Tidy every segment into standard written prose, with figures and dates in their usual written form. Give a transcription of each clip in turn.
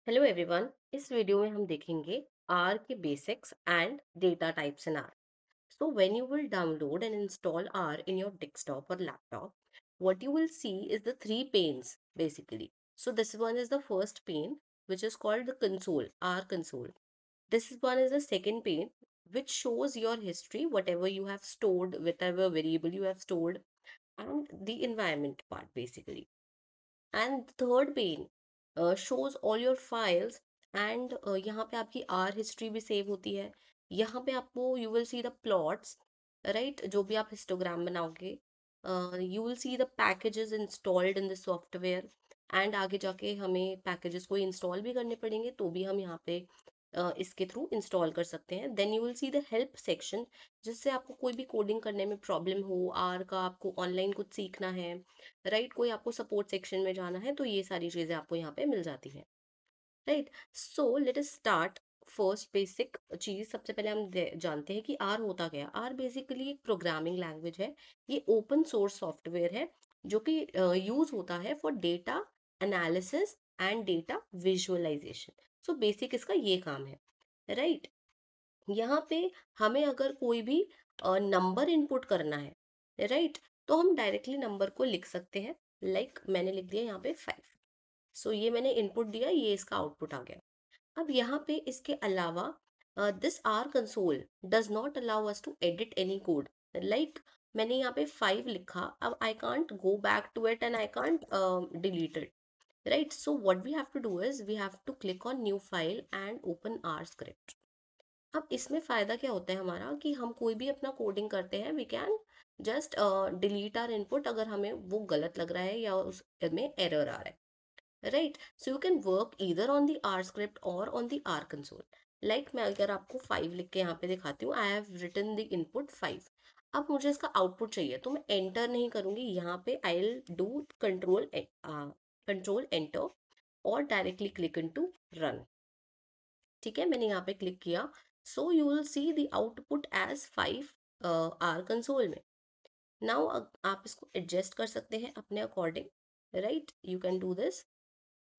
Hello everyone. इस video में हम देखेंगे आर के basics and data types in are. So when you will download and install R in your desktop or laptop, what you will see is the three panes basically. So this one is the first pane, which is called the console, R console. This one is the second pane, which shows your history, whatever you have stored, whatever variable you have stored, and the environment part basically. And the third pane shows all your files. And यहाँ पे आपकी our history भी save होती है. यहाँ पे आपको you will see the plots, right, जो भी आप हिस्टोग्राम बनाओगे. You will see the packages installed in the software. And आगे जाके हमें पैकेजेस को इंस्टॉल भी करने पड़ेंगे, तो भी हम यहाँ पे इसके थ्रू इंस्टॉल कर सकते हैं. Then you will see the help section, जिससे आपको कोई भी कोडिंग करने में प्रॉब्लम हो, आर का आपको ऑनलाइन कुछ सीखना है, राइट, कोई आपको सपोर्ट सेक्शन में जाना है, तो ये सारी चीजें आपको यहाँ पे मिल जाती हैं. Right. So let us start. First basic चीज सबसे पहले हम जानते हैं कि आर होता क्या है. आर बेसिकली एक प्रोग्रामिंग लैंग्वेज है. ये ओपन सोर्स सॉफ्टवेयर है जो कि यूज होता है for data analysis and data visualisation. So basic इसका ये काम है. राइट. यहाँ पे हमें अगर कोई भी नंबर इनपुट करना है, राइट, तो हम डायरेक्टली नंबर को लिख सकते हैं. लाइक मैंने लिख दिया यहाँ पे 5. सो ये मैंने इनपुट दिया, ये इसका आउटपुट आ गया. अब यहाँ पे इसके अलावा this R console does not allow us to edit any code. Like मैंने यहाँ पे 5 लिखा, अब I can't go back to it and I can't delete it. Right. So what we have to do is we have to click on new file and open R script. अब इसमें फायदा क्या होता है हमारा, कि हम कोई भी अपना कोडिंग करते हैं, we can just delete R input अगर हमें वो गलत लग रहा है या उसमें एरर आ रहा है. Right. So you can work either on the R script or on the R console. Like मैं अगर आपको 5 लिख के यहाँ पे दिखाती हूँ, I have written the input 5. अब मुझे इसका आउटपुट चाहिए, तो मैं एंटर नहीं करूंगी यहाँ पे, I will do control enter और डायरेक्टली क्लिक इनटू रन. ठीक है, मैंने यहाँ पे क्लिक किया. So you will see the output as 5 R console में. नाउ आप इसको एडजस्ट कर सकते हैं अपने according. Right, you can do this.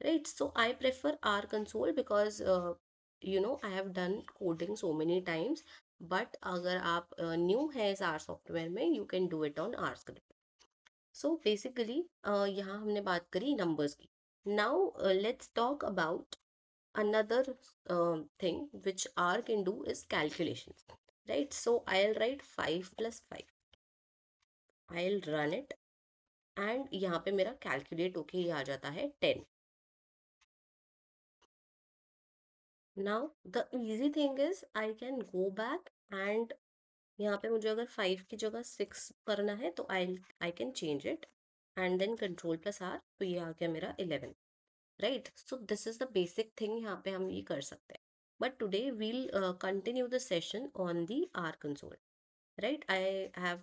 Right. So I prefer R console because I have done coding so many times. But अगर आप new है इस आर सॉफ्टवेयर में, you can do it on R script. So basically यहाँ हमने बात करी numbers की. Now let's talk about another thing which R can do is calculations. Right. So I'll write 5 plus 5. I'll run it and यहाँ पे मेरा calculate होके ये आ जाता है 10. Now the easy thing is I can go back and यहाँ पे मुझे अगर 5 की जगह 6 करना है, तो I can change it and then control plus R, तो ये आ गया मेरा 11. Right. So this is the basic thing, यहाँ पे हम ये कर सकते हैं. But today we'll continue the session on the R console. Right. I have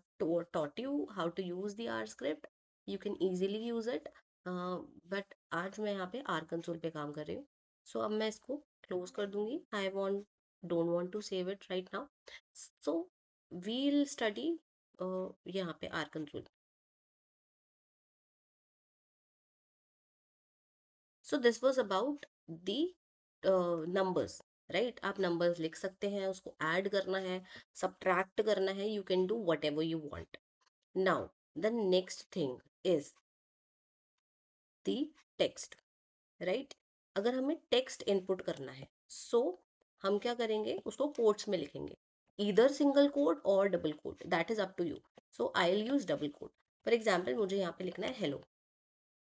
taught you how to use the R script. You can easily use it. But आज मैं यहाँ पे आर कंसोल पे काम कर रही हूँ. सो अब मैं इसको क्लोज कर दूंगी. I want don't want to save it right now. So we'll study यहाँ पे R console. So this was about the numbers. Right. आप नंबर्स लिख सकते हैं, उसको ऐड करना है, सब्ट्रैक्ट करना है, you can do what ever you want. Now the next thing is the text. Right. अगर हमें टेक्स्ट इनपुट करना है, सो हम क्या करेंगे, उसको कोट्स में लिखेंगे. ईदर सिंगल कोट और double quote, that is up to you. So I will use double quote. For example मुझे यहाँ पे लिखना है हेलो.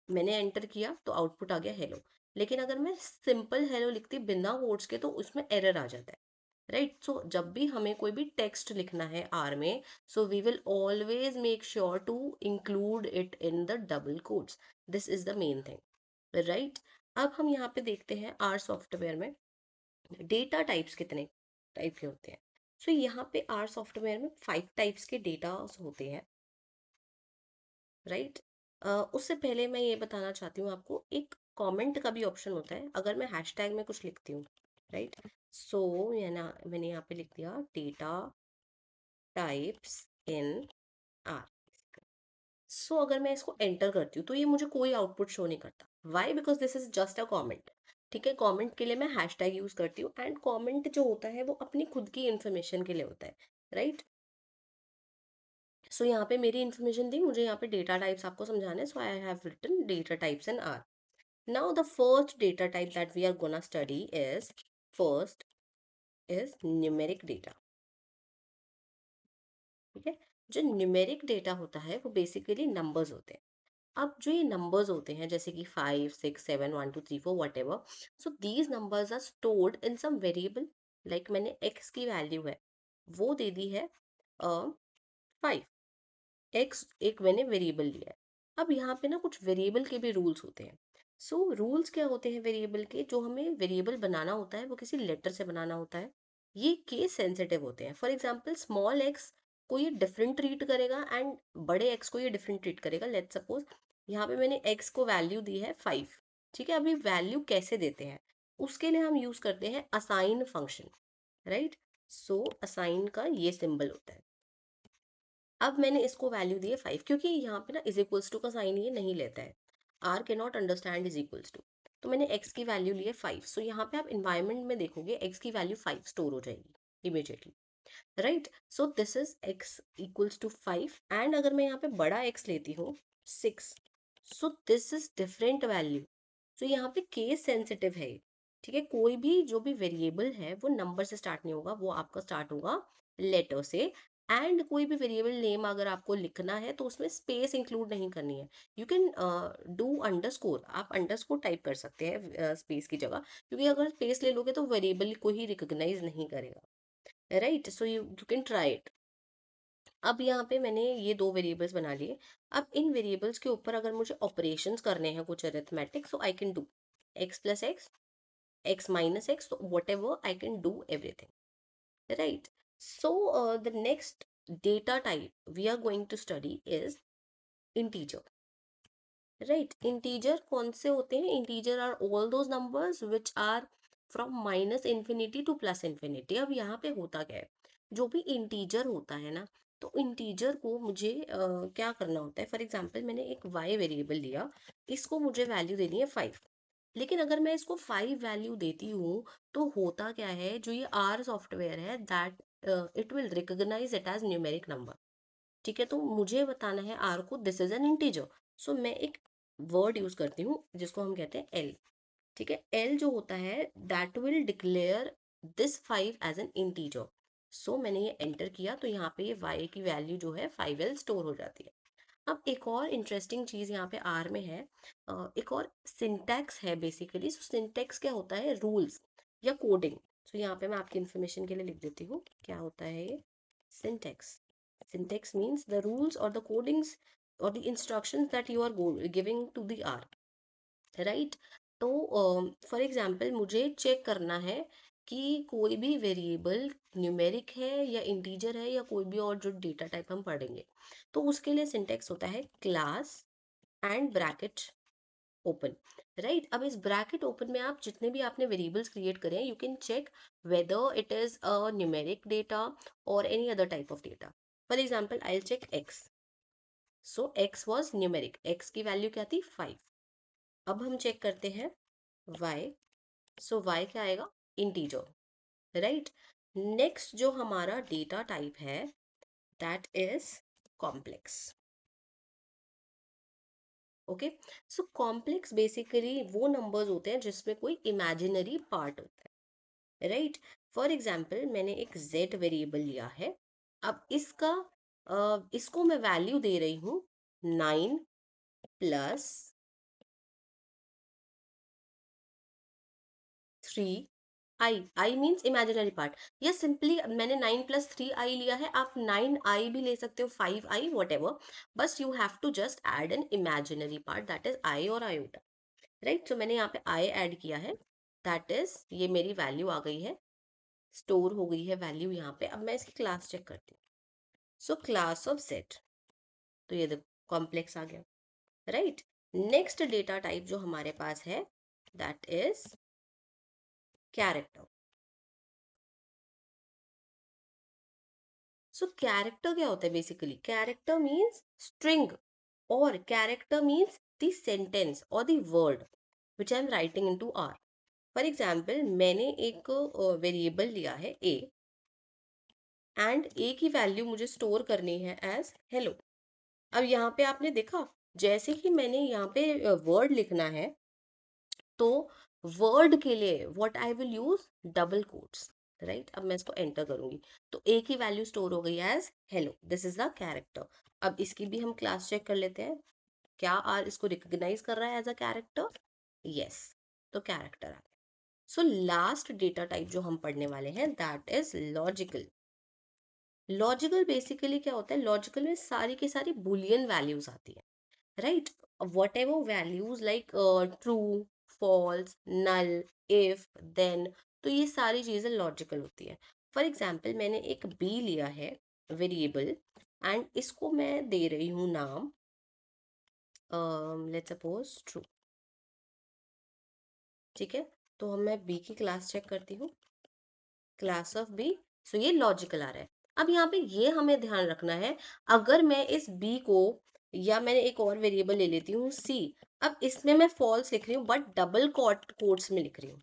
मैंने एंटर किया तो आउटपुट आ गया हेलो. लेकिन अगर मैं सिंपल हेलो लिखती बिना कोट्स के, तो उसमें एरर आ जाता है. राइट. सो जब भी हमें कोई भी टेक्स्ट लिखना है आर में, so we will always make sure to include it in the double quotes. This is the main thing. Right. अब हम यहाँ पे देखते हैं आर सॉफ्टवेयर में डेटा टाइप्स कितने टाइप के होते हैं. सो यहाँ पे आर सॉफ्टवेयर में 5 टाइप्स के डेटा होते हैं. राइट. उससे पहले मैं ये बताना चाहती हूँ आपको, एक कमेंट का भी ऑप्शन होता है अगर मैं हैशटैग में कुछ लिखती हूँ. राइट. सो मैंने यहाँ पे लिख दिया डेटा टाइप्स इन आर. सो अगर मैं इसको एंटर करती हूँ, तो ये मुझे कोई आउटपुट शो नहीं करता. Why? Because this is just a comment. ठीक है, कमेंट के लिए मैं हैशटैग यूज करती हूँ, एंड कमेंट जो होता है वो अपनी खुद की इंफॉर्मेशन के लिए होता है, राइट। सो यहाँ पे मेरी इन्फॉर्मेशन दी, मुझे यहाँ पे डेटा टाइप्स आपको समझाना है, so I have written data types in R. Now the first data type that we are gonna study is, first is numeric data. ठीक है, जो न्यूमेरिक डेटा होता है वो बेसिकली नंबर्स होते हैं। अब जो ये नंबर्स होते हैं जैसे कि 5 6 7 1 2 3 4 whatever, so these numbers are stored in some variable. Like मैंने एक्स की वैल्यू है वो दे दी है 5, एक्स एक मैंने वेरिएबल लिया है। अब यहाँ पे ना कुछ वेरिएबल के भी रूल्स होते हैं। सो रूल्स क्या होते हैं वेरिएबल के, जो हमें वेरिएबल बनाना होता है वो किसी लेटर से बनाना होता है। ये केस सेंसिटिव होते हैं। फॉर एग्जाम्पल स्मॉल एक्स को ये डिफरेंट ट्रीट करेगा एंड बड़े एक्स को ये डिफरेंट ट्रीट करेगा। लेट्स सपोज यहाँ पे मैंने एक्स को वैल्यू दी है 5। ठीक है, अभी वैल्यू कैसे देते हैं उसके लिए हम यूज करते हैं असाइन फंक्शन, राइट। सो असाइन का ये सिंबल होता है। अब मैंने इसको वैल्यू दी है 5, क्योंकि यहाँ पे ना इज इक्वल्स टू का साइन ये नहीं लेता है, आर के not understand is equals to. तो मैंने एक्स की वैल्यू ली है 5। सो यहाँ पे आप इन्वायरमेंट में देखोगे एक्स की वैल्यू 5 स्टोर हो जाएगी immediately, right. So this is X equals to 5, and अगर मैं यहाँ पे बड़ा एक्स लेती हूँ 6, so this is different value. तो यहाँ पे केस सेंसिटिव है। ठीक है, कोई भी जो भी वेरिएबल है वो नंबर से स्टार्ट नहीं होगा, वो आपका स्टार्ट होगा लेटर से। एंड कोई भी वेरिएबल नेम अगर आपको लिखना है तो उसमें स्पेस इंक्लूड नहीं करनी है। यू कैन डू अंडरस्कोर, आप अंडरस्कोर टाइप कर सकते हैं स्पेस की जगह, क्योंकि अगर स्पेस ले लोगे तो वेरिएबल को ही रिकॉग्नाइज नहीं करेगा, right. So you can try it. अब यहाँ पे मैंने ये दो वेरिएबल्स बना लिए। अब इन वेरिएबल्स के ऊपर अगर मुझे ऑपरेशंस करने हैं कुछ arithmetic, so I can do x plus x, x minus x, what ever I can do everything, right. So the next data type we are going to study is integer, right. integer कौन से होते हैं? integer are all those numbers which are from minus infinity to plus infinity। अब यहाँ पे होता क्या है, जो भी integer होता है ना, तो integer को मुझे क्या करना होता है। फॉर एग्जाम्पल मैंने एक y वेरिएबल लिया, इसको मुझे वैल्यू देनी है 5। लेकिन अगर मैं इसको 5 वैल्यू देती हूँ तो होता क्या है, जो ये आर सॉफ्टवेयर है that it will recognize it as numeric number. ठीक है, तो मुझे बताना है आर को दिस इज एन इंटीजर। सो मैं एक वर्ड यूज करती हूँ जिसको हम कहते हैं एल। ठीक है, एल जो होता है that will declare this 5 as an integer. So मैंने ये एंटर किया तो यहाँ पे ये y की वैल्यू जो है 5l स्टोर हो जाती है। अब एक और इंटरेस्टिंग चीज यहाँ पे आर में है, एक और सिंटैक्स है बेसिकली। सो सिंटैक्स क्या होता है, रूल्स या कोडिंग। सो यहाँ पे मैं आपकी इन्फॉर्मेशन के लिए लिख देती हूँ क्या होता है ये syntax. Syntax means the rules और द कोडिंग्स और the instructions that you are giving to the R, right. तो फॉर एग्जाम्पल मुझे चेक करना है कि कोई भी वेरिएबल न्यूमेरिक है या इंटीजर है या कोई भी और जो डेटा टाइप हम पढ़ेंगे, तो उसके लिए सिंटेक्स होता है class and bracket open, right. अब इस ब्रैकेट ओपन में आप जितने भी आपने वेरिएबल्स क्रिएट करे हैं, you can check whether it is a numeric data or any other type of data. For example I will check X. So X was numeric, X की वैल्यू क्या थी 5। अब हम चेक करते हैं y। सो y क्या आएगा, इंटीजर, राइट। नेक्स्ट जो हमारा डेटा टाइप है that is complex. Okay, so complex basically वो नंबर्स होते हैं जिसमें कोई इमेजिनरी पार्ट होता है, राइट। फॉर एग्जाम्पल मैंने एक z वेरिएबल लिया है। अब इसका इसको मैं वैल्यू दे रही हूँ 9 + 3i। I means imaginary part, या सिंपली मैंने 9 + 3i लिया है, आप 9i भी ले सकते हो, 5i वट एवर। बस you have to just add an imaginary part that is i और आयोटा, राइट। सो मैंने यहाँ पे आई ऐड किया है, दैट इज ये मेरी वैल्यू आ गई है, स्टोर हो गई है वैल्यू यहाँ पे। अब मैं इसकी क्लास चेक करती हूँ। सो क्लास ऑफ सेट, तो ये देखो कॉम्प्लेक्स आ गया, राइट। नेक्स्ट डेटा टाइप जो हमारे पास है that is character. So character क्या होता है, बेसिकली कैरेक्टर मीन्स स्ट्रिंग, और कैरेक्टर मीन्स द सेंटेंस और the word which I am writing in to R. For example मैंने एक वेरिएबल लिया है ए, एंड ए की वैल्यू मुझे स्टोर करनी है एज हेलो। अब यहाँ पे आपने देखा, जैसे ही मैंने यहाँ पे वर्ड लिखना है, तो वर्ड के लिए what I will use, double quotes, right. अब मैं इसको एंटर करूंगी तो ए की वैल्यू स्टोर हो गई as hello, this is the character. अब इसकी भी हम क्लास चेक कर लेते हैं, क्या आर इसको रिकॉग्नाइज कर रहा है एज अ कैरेक्टर, यस, तो कैरेक्टर आ गया। सो लास्ट डेटा टाइप जो हम पढ़ने वाले हैं that is logical. Logical basically क्या होता है, लॉजिकल में सारी की सारी बुलियन वैल्यूज आती है, right. Whatever values like true, false, null, if, then, तो ये सारी चीजें लॉजिकल होती है। फॉर एग्जाम्पल मैंने एक बी लिया है वेरिएबल, एंड इसको मैं दे रही हूँ नाम, लेट्स सपोज ट्रू, ठीक है। तो हम मैं बी की क्लास चेक करती हूँ, क्लास ऑफ बी, सो ये लॉजिकल आ रहा है। अब यहाँ पे ये हमें ध्यान रखना है, अगर मैं इस बी को, या मैंने एक और वेरिएबल ले लेती हूँ सी, अब इसमें मैं फॉल्स लिख रही हूँ बट डबल कोट्स में लिख रही हूँ,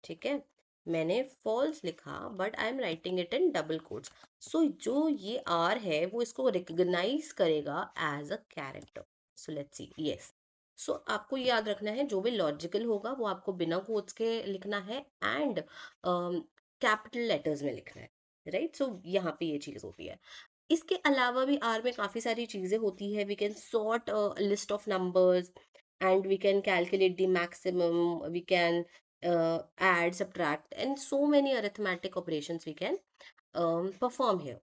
ठीक है। मैंने फॉल्स लिखा but I am writing it in double quotes, so जो ये आर है वो इसको रिकग्नाइज करेगा as a character. So let's see, yes. So आपको ये याद रखना है, जो भी लॉजिकल होगा वो आपको बिना कोट्स के लिखना है, एंड कैपिटल लेटर्स में लिखना है, राइट। सो यहाँ पे ये चीज होती है। इसके अलावा भी आर में काफी सारी चीजें होती है, we can sort list of numbers, and we can calculate the maximum, we can add, subtract, and so many arithmetic operations we can perform here.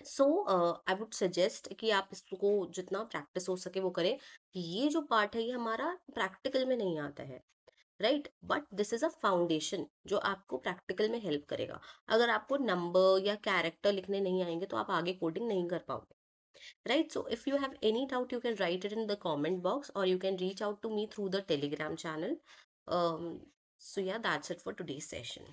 So I would suggest कि आप इसको जितना प्रैक्टिस हो सके वो करें, कि ये जो पार्ट है ये हमारा प्रैक्टिकल में नहीं आता है, right, but this is a foundation जो आपको प्रैक्टिकल में हेल्प करेगा। अगर आपको नंबर या कैरेक्टर लिखने नहीं आएंगे तो आप आगे कोडिंग नहीं कर पाओगे, right? So if you have any doubt, you can write it in the comment box, or you can reach out to me through the Telegram channel. um so yeah, that's it for today's session.